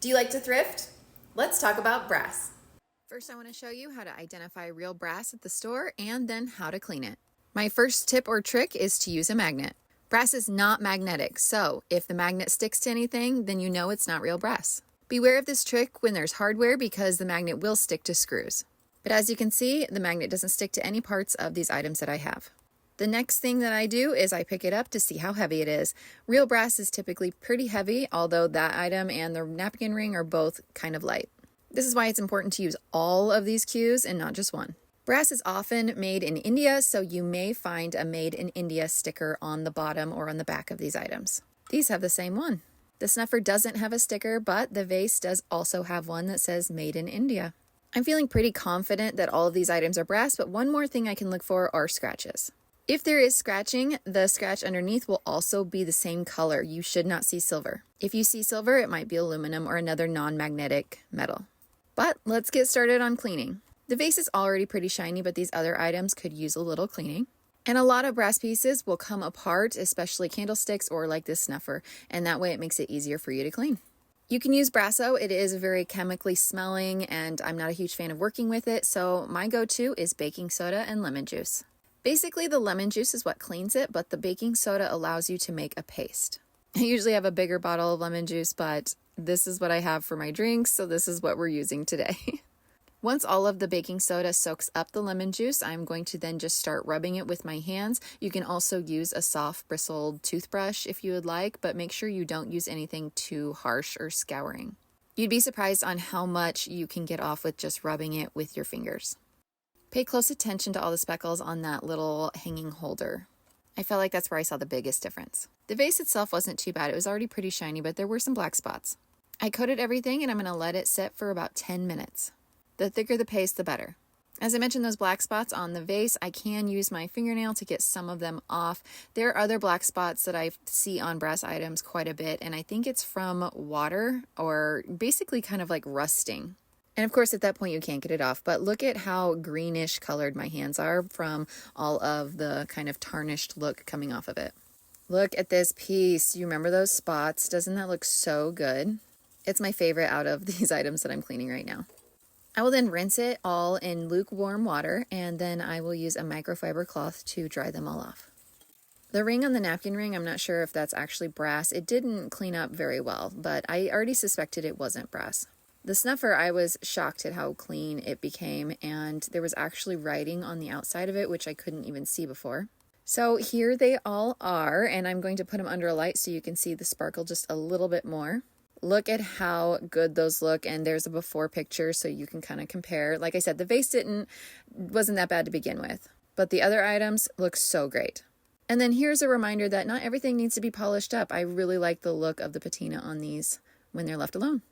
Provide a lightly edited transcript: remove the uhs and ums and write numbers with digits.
Do you like to thrift? Let's talk about brass. First, I want to show you how to identify real brass at the store and then how to clean it. My first tip or trick is to use a magnet. Brass is not magnetic, so if the magnet sticks to anything, then you know it's not real brass. Beware of this trick when there's hardware because the magnet will stick to screws. But as you can see, the magnet doesn't stick to any parts of these items that I have. The next thing that I do is I pick it up to see how heavy it is. Real brass is typically pretty heavy, although that item and the napkin ring are both kind of light. This is why it's important to use all of these cues and not just one. Brass is often made in India, so you may find a Made in India sticker on the bottom or on the back of these items. These have the same one. The snuffer doesn't have a sticker, but the vase does also have one that says Made in India. I'm feeling pretty confident that all of these items are brass, but one more thing I can look for are scratches. If there is scratching, the scratch underneath will also be the same color. You should not see silver. If you see silver, it might be aluminum or another non-magnetic metal. But let's get started on cleaning. The vase is already pretty shiny, but these other items could use a little cleaning. And a lot of brass pieces will come apart, especially candlesticks or like this snuffer, and that way it makes it easier for you to clean. You can use Brasso. It is very chemically smelling, and I'm not a huge fan of working with it, so my go-to is baking soda and lemon juice. Basically, the lemon juice is what cleans it, but the baking soda allows you to make a paste. I usually have a bigger bottle of lemon juice, but this is what I have for my drinks, so this is what we're using today. Once all of the baking soda soaks up the lemon juice, I'm going to then just start rubbing it with my hands. You can also use a soft bristled toothbrush if you would like, but make sure you don't use anything too harsh or scouring. You'd be surprised on how much you can get off with just rubbing it with your fingers. Pay close attention to all the speckles on that little hanging holder. I felt like that's where I saw the biggest difference. The vase itself wasn't too bad. It was already pretty shiny, but there were some black spots. I coated everything and I'm going to let it sit for about 10 minutes. The thicker the paste, the better. As I mentioned, those black spots on the vase, I can use my fingernail to get some of them off. There are other black spots that I see on brass items quite a bit, and I think it's from water or basically kind of like rusting. And of course, at that point, you can't get it off, but look at how greenish colored my hands are from all of the kind of tarnished look coming off of it. Look at this piece. You remember those spots? Doesn't that look so good? It's my favorite out of these items that I'm cleaning right now. I will then rinse it all in lukewarm water, and then I will use a microfiber cloth to dry them all off. The ring on the napkin ring, I'm not sure if that's actually brass. It didn't clean up very well, but I already suspected it wasn't brass. The snuffer, I was shocked at how clean it became, and there was actually writing on the outside of it, which I couldn't even see before. So here they all are, and I'm going to put them under a light so you can see the sparkle just a little bit more. Look at how good those look, and there's a before picture so you can kind of compare. Like I said, the vase wasn't that bad to begin with, but the other items look so great. And then here's a reminder that not everything needs to be polished up. I really like the look of the patina on these when they're left alone.